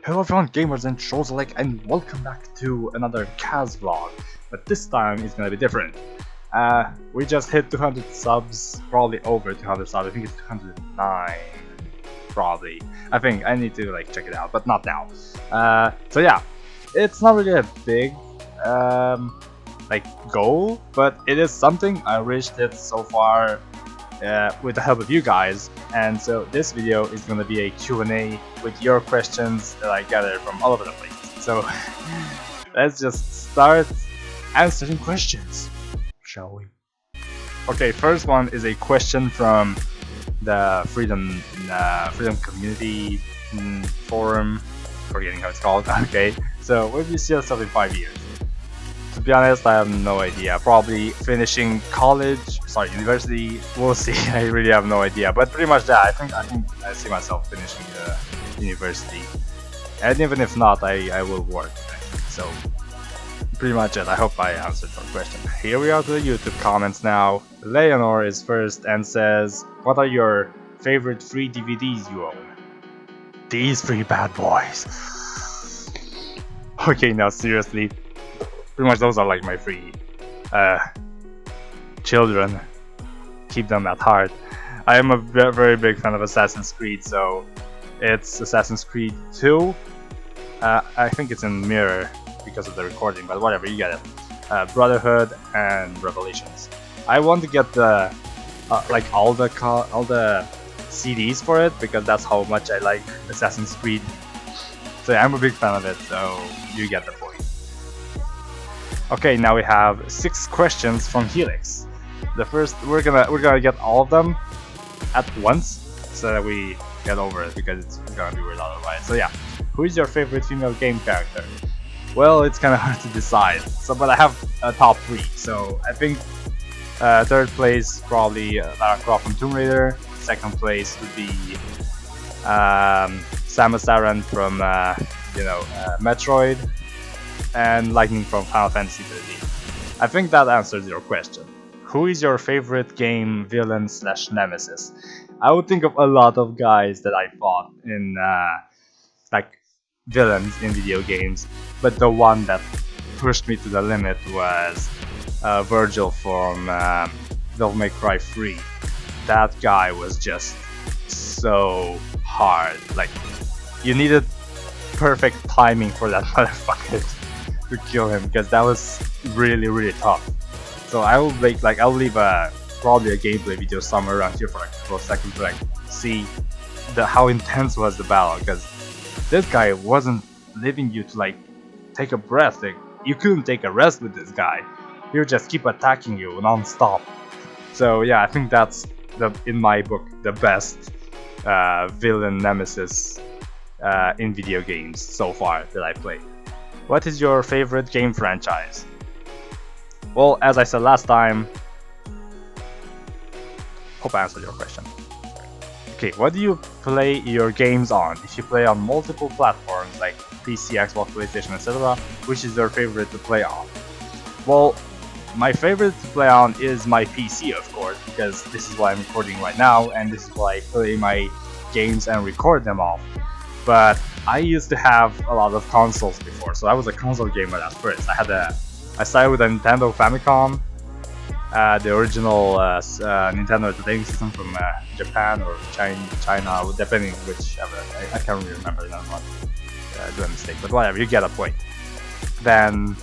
Hello everyone, gamers and shows alike, and welcome back to another Kaz vlog. But this time it's gonna be different. We just hit 200 subs, probably over 200 subs. I think it's 209, probably. I think I need to like check it out, but not now. So yeah, it's not really a big like goal, but it is something I reached it so far. With the help of you guys, and so this video is going to be a Q&A with your questions that I gathered from all over the place. So let's just start answering questions, shall we? Okay, first one is a question from the Freedom Community Forum, forgetting how it's called. Okay, so where do you see yourself in 5 years? To be honest, I have no idea. Probably finishing university. We'll see. I really have no idea. But pretty much that. I think I see myself finishing university. And even if not, I will work. So pretty much it. I hope I answered your question. Here we are to the YouTube comments now. Leonor is first and says, "What are your favorite free DVDs you own?" These three bad boys. Okay, now seriously. Pretty much those are like my free children. Keep them at heart. I am a very big fan of Assassin's Creed, so it's Assassin's Creed 2. I think it's in mirror because of the recording, but whatever, you get it. Brotherhood and Revelations. I want to get the like all the CDs for it because that's how much I like Assassin's Creed. So yeah, I'm a big fan of it, so you get the point. Okay, now we have 6 questions from Helix. The first, we're gonna get all of them at once so that we get over it because it's gonna be weird otherwise. So yeah, who is your favorite female game character? Well, it's kind of hard to decide. So, but I have a top 3. So I think third place probably Lara Croft from Tomb Raider. Second place would be Samus Aran from Metroid. And Lightning from Final Fantasy 13. I think that answers your question. Who is your favorite game villain / nemesis? I would think of a lot of guys that I fought in like villains in video games, but the one that pushed me to the limit was Virgil from Devil May Cry 3. That guy was just so hard. Like, you needed perfect timing for that motherfucker to kill him because that was really tough. So I'll leave probably a gameplay video somewhere around here for like a second to like see how intense was the battle, because this guy wasn't leaving you to like take a breath. Like, you couldn't take a rest with this guy. He would just keep attacking you non-stop. So yeah, I think that's in my book the best villain nemesis in video games so far that I played. What is your favorite game franchise? Well, as I said last time, hope I answered your question. Okay, what do you play your games on? If you play on multiple platforms like PC, Xbox, PlayStation, etc., which is your favorite to play on? Well, my favorite to play on is my PC, of course, because this is what I'm recording right now, and this is what I play my games and record them off. But I used to have a lot of consoles before, so I was a console gamer at first. I started with a Nintendo Famicom, the original Nintendo Entertainment System from Japan or China, depending whichever. I can't really remember that one. Do a mistake, but whatever, you get a point. Then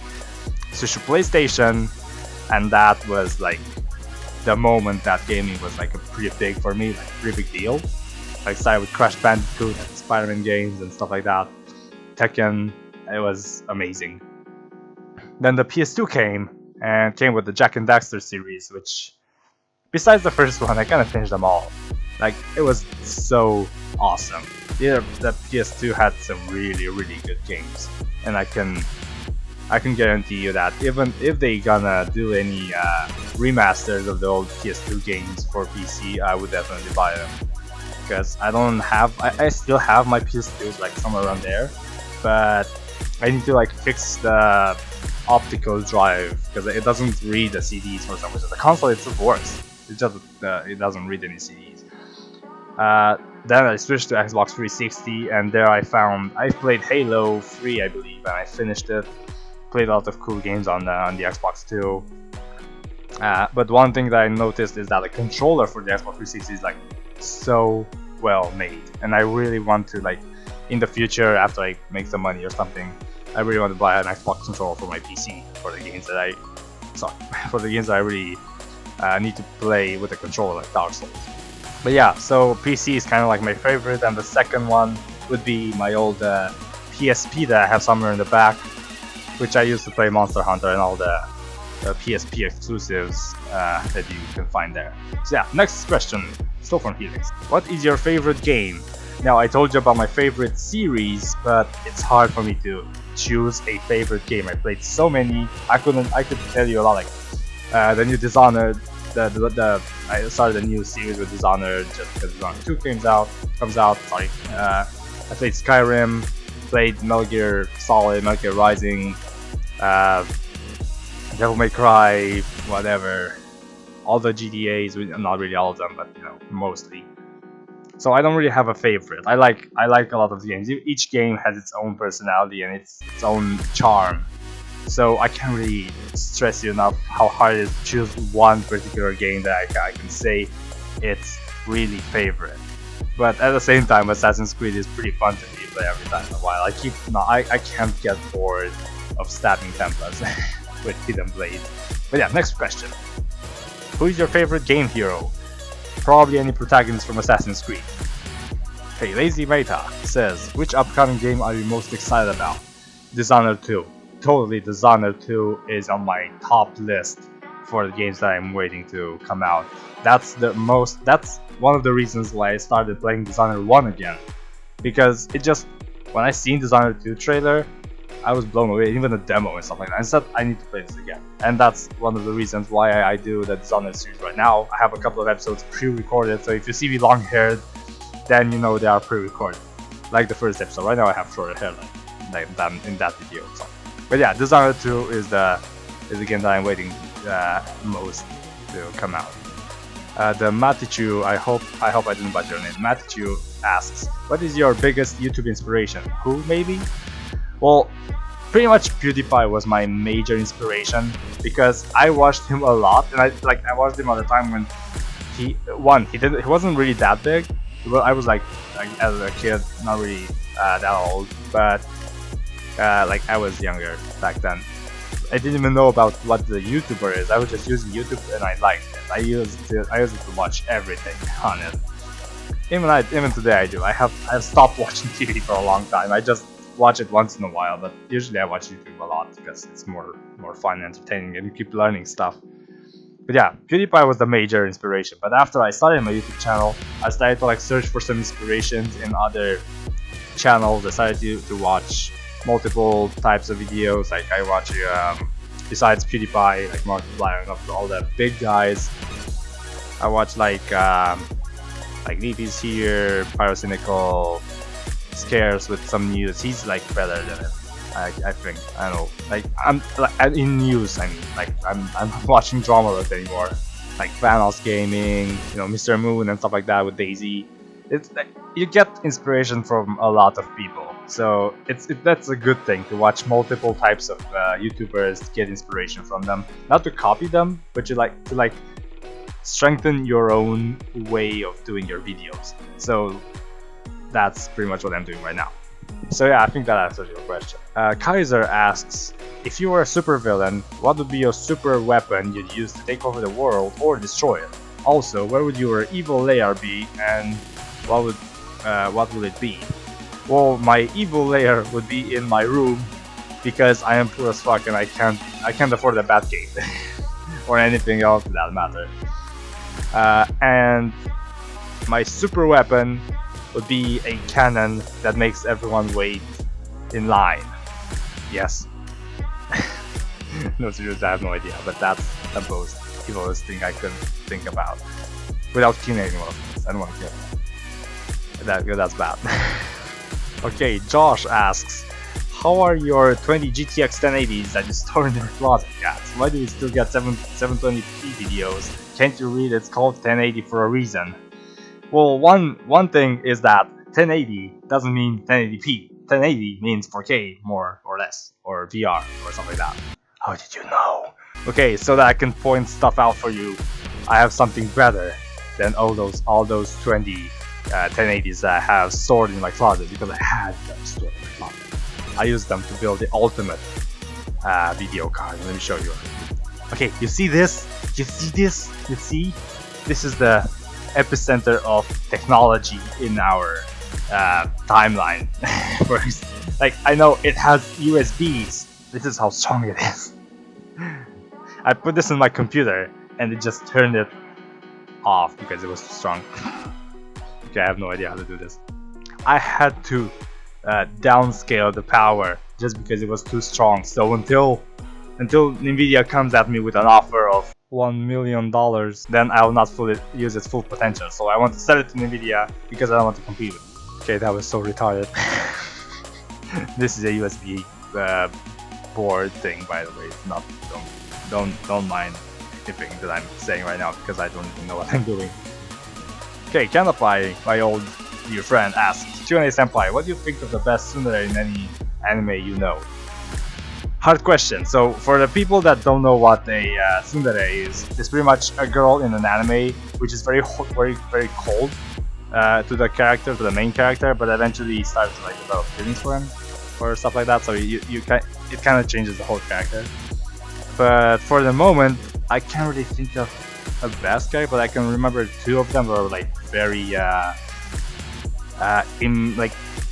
switched to PlayStation, and that was like the moment that gaming was like pretty big for me, like pretty big deal. I started with Crash Bandicoot and Spider-Man games and stuff like that. Tekken, it was amazing. Then the PS2 came with the Jak and Daxter series, which, besides the first one, I kind of finished them all. Like, it was so awesome. The PS2 had some really good games, and I can guarantee you that even if they gonna do any remasters of the old PS2 games for PC, I would definitely buy them. Because I still have my PS2s like somewhere around there, but I need to like fix the optical drive because it doesn't read the CDs for some reason. The console itself works, it doesn't read any CDs. Then I switched to Xbox 360, and there I played Halo 3, I believe, and I finished it. Played a lot of cool games on the Xbox too. But one thing that I noticed is that the controller for the Xbox 360 is like so well made, and I really want to, like, in the future, after I make some money or something, I really want to buy an Xbox controller for my PC for the games that I really need to play with a controller, like Dark Souls. But yeah, so PC is kind of like my favorite, and the second one would be my old PSP that I have somewhere in the back, which I used to play Monster Hunter and all the PSP exclusives that you can find there. So yeah, next question, still from Helix. What is your favorite game? Now, I told you about my favorite series, but it's hard for me to choose a favorite game. I played so many, I could tell you a lot, like the new Dishonored. I started a new series with Dishonored just because Dishonored 2 comes out. Sorry. I played Skyrim, played Metal Gear Solid, Metal Gear Rising, Devil May Cry, whatever. All the GTAs, not really all of them, but you know, mostly. So I don't really have a favorite. I like a lot of the games. Each game has its own personality and its own charm. So I can't really stress you enough how hard it is to choose one particular game that I can say it's really favorite. But at the same time, Assassin's Creed is pretty fun to play every time in a while. I can't get bored of stabbing Templars with Hidden Blade. But yeah, next question. Who is your favorite game hero? Probably any protagonist from Assassin's Creed. Hey, Lazy Meta says, which upcoming game are you most excited about? Dishonored 2. Totally, Dishonored 2 is on my top list for the games that I'm waiting to come out. That's one of the reasons why I started playing Dishonored 1 again. Because when I seen Dishonored 2 trailer, I was blown away, even the demo and stuff like that. I said, I need to play this again. And that's one of the reasons why I do the Dishonored series right now. I have a couple of episodes pre-recorded, so if you see me long-haired, then you know they are pre-recorded. Like the first episode. Right now I have shorter hair like in that video. So. But yeah, Dishonored 2 is the game that I'm waiting most to come out. The Matichu, I hope I didn't butcher your name. Matichu asks, what is your biggest YouTube inspiration? Who, maybe? Well, pretty much PewDiePie was my major inspiration because I watched him a lot, and I watched him at the time when he wasn't really that big. Well, I was like as a kid, not really that old, but like I was younger back then. I didn't even know about what the YouTuber is. I was just using YouTube and I liked it. I used it to watch everything on it. Even today I do. I've stopped watching TV for a long time. I just watch it once in a while, but usually I watch YouTube a lot because it's more fun and entertaining and you keep learning stuff. But yeah, PewDiePie was the major inspiration. But after I started my YouTube channel, I started to search for some inspirations in other channels. I started to watch multiple types of videos. Like I watch besides PewDiePie, like Markiplier and all the big guys. I watch like Leafy's here, Pyrocynical, Scares with some news. He's like better than it. I think. I don't know. Like I'm in news. I mean, like I'm not watching Drama Alert anymore. Like Vanos Gaming, you know, Mr. Moon and stuff like that with Daisy. It's like you get inspiration from a lot of people. So that's a good thing to watch multiple types of YouTubers, get inspiration from them. Not to copy them, but to strengthen your own way of doing your videos. So that's pretty much what I'm doing right now. So yeah, I think that answers your question. Kaiser asks, if you were a supervillain, what would be your super weapon you'd use to take over the world or destroy it? Also, where would your evil lair be, and what would it be? Well, my evil lair would be in my room because I am poor as fuck and I can't afford a Batcave or anything else for that matter. And my super weapon would be a cannon that makes everyone wait in line. Yes. No, seriously, I have no idea, but that's the most evilest thing I could think about. Without killing anyone, of course. I don't want to kill them. That's bad. Okay, Josh asks, how are your 20 GTX 1080s that you store in your closet, guys? Why do you still get 720p videos? Can't you read it's called 1080 for a reason? Well, one thing is that 1080 doesn't mean 1080p. 1080 means 4K more or less, or VR or something like that. How did you know? Okay, so that I can point stuff out for you, I have something better than all those 20 1080s that I have stored in my closet, because I had them stored in my closet. I used them to build the ultimate video card. Let me show you. Okay, you see this? You see this? You see? This is the epicenter of technology in our timeline. Like, I know it has USBs. This is how strong it is. I put this in my computer and it just turned it off because it was too strong. Okay, I have no idea how to do this. I had to downscale the power just because it was too strong. So until Nvidia comes at me with an offer of $1 million, then I will not fully use its full potential. So I want to sell it to Nvidia because I don't want to compete with it. Okay, that was so retarded. This is a USB board thing, by the way. It's not, don't mind anything that I'm saying right now, because I don't even know what I'm doing. Okay, can.No, my old dear friend, asks, Q&A Senpai, what do you think of the best tsundere in any anime you know? Hard question. So for the people that don't know what a tsundere is, it's pretty much a girl in an anime which is very cold to the character, to the main character, but eventually starts to like develop feelings for him or stuff like that. So it kind of changes the whole character. But for the moment, I can't really think of a best character, but I can remember two of them were like very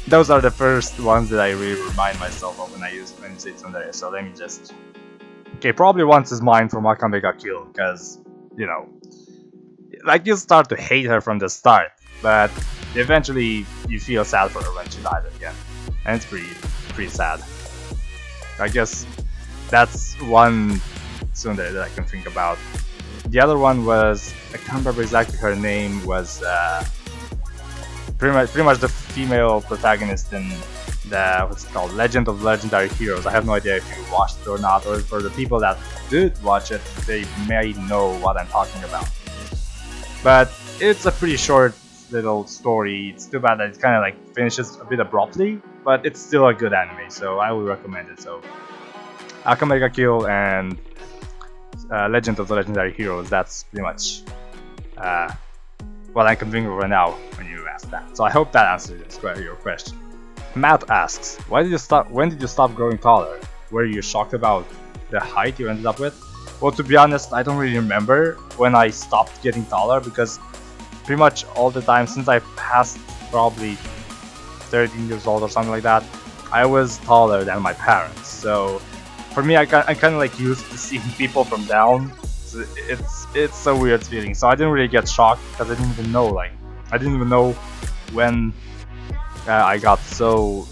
those are the first ones that I really remind myself of when you say tsundere. So let me just... Okay, probably once is mine from Akame ga Kill, because, you know, like, you start to hate her from the start, but eventually you feel sad for her when she dies again, and it's pretty sad. I guess that's one tsundere that I can think about. The other one was, I can't remember exactly her name, was pretty much the female protagonist in the, what's it called, Legend of Legendary Heroes. I have no idea if you watched it or not, or for the people that did watch it, they may know what I'm talking about. But it's a pretty short little story. It's too bad that it kind of like finishes a bit abruptly, but it's still a good anime, so I would recommend it. So Akame ga Kill and Legend of the Legendary Heroes, that's pretty much what I can think of right now when you ask that. So I hope that answers your question. Matt asks, when did you stop growing taller? Were you shocked about the height you ended up with? Well, to be honest, I don't really remember when I stopped getting taller, because pretty much all the time since I passed probably 13 years old or something like that, I was taller than my parents. So for me, I kind of like used to seeing people from down. So it's a weird feeling. So I didn't really get shocked, because I didn't even know when I got so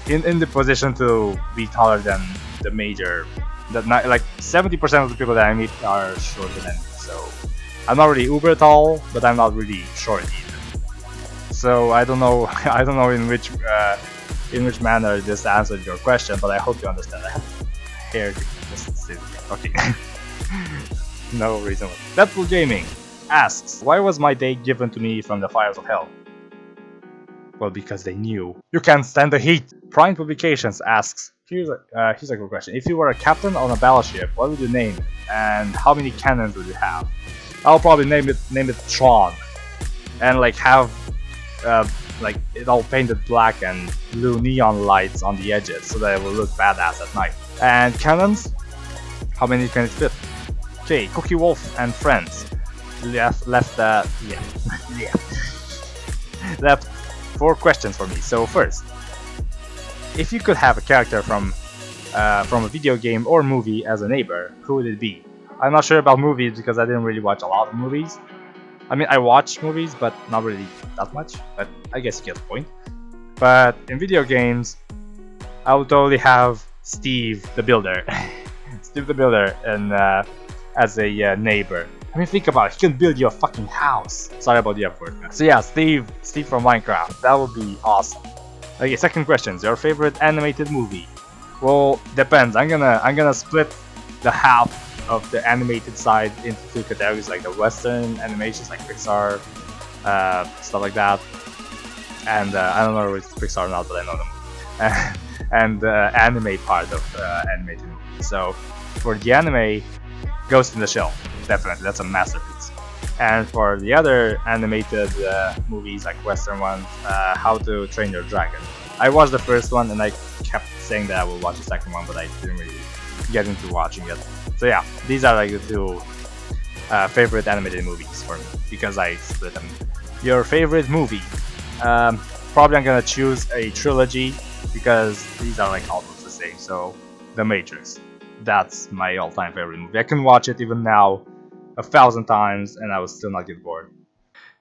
in the position to be taller than the major. That like 70% of the people that I meet are shorter than me. So I'm not really uber tall, but I'm not really short either. So I don't know in which manner this answered your question, but I hope you understand. I have hair just okay. No reason. Deadpool Gaming asks, why was my day given to me from the fires of hell? Well, because they knew you can't stand the heat. Prime Publications asks, here's a good question. If you were a captain on a battleship, what would you name it, and how many cannons would you have? I'll probably name it Tron, and like have like it all painted black and blue neon lights on the edges so that it will look badass at night. And cannons, how many can it fit? Okay, Cookie Wolf and friends left 4 questions for me. So first, if you could have a character from a video game or movie as a neighbor, who would it be? I'm not sure about movies because I didn't really watch a lot of movies. I mean, I watch movies, but not really that much. But I guess you get the point. But in video games, I would totally have Steve the Builder, Steve the Builder, and as a neighbor. I mean, think about it. He can build you a fucking house. Sorry about the F word. So yeah, Steve from Minecraft. That would be awesome. Okay, second question. Your favorite animated movie? Well, depends. I'm gonna split the half of the animated side into 2 categories, like the Western animations, like Pixar, stuff like that. And I don't know if it's Pixar or not, but I know them. And the anime part of animated movies. So for the anime, Ghost in the Shell, definitely, that's a masterpiece. And for the other animated movies, like Western ones, How to Train Your Dragon. I watched the first one and I kept saying that I will watch the second one, but I didn't really get into watching it. So yeah, these are like the two favorite animated movies for me, because I split them. Your favorite movie? Probably I'm gonna choose a trilogy, because these are like almost the same. So The Matrix, that's my all-time favorite movie. I can watch it even now 1,000 times and I would still not get bored.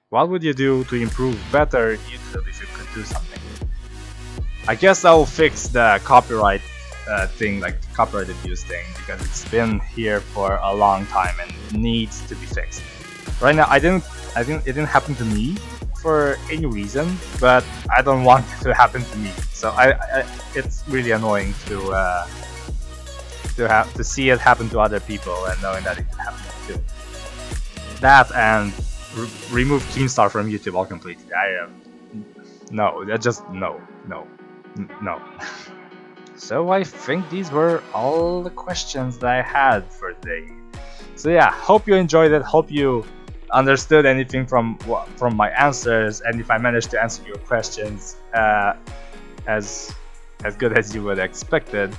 What would you do to improve better YouTube if you could do something? I guess I'll fix the copyright thing, like copyright abuse thing, because it's been here for a long time and needs to be fixed. Right now, it didn't happen to me for any reason, but I don't want it to happen to me. So it's really annoying to see it happen to other people and knowing that it can happen too. That and remove Keemstar from YouTube all completely. No, that just no. So I think these were all the questions that I had for today. So yeah, hope you enjoyed it. Hope you understood anything from my answers, and if I managed to answer your questions as good as you would expected.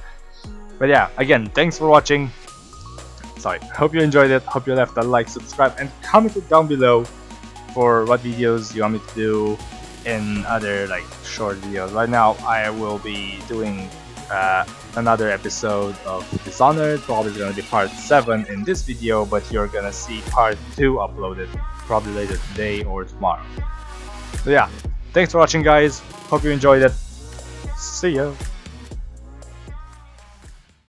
But yeah, again, thanks for watching. Sorry, hope you enjoyed it. Hope you left a like, subscribe, and comment it down below for what videos you want me to do in other like short videos. Right now, I will be doing another episode of Dishonored. Probably gonna be part 7 in this video, but you're gonna see part 2 uploaded probably later today or tomorrow. So yeah, thanks for watching, guys. Hope you enjoyed it. See ya.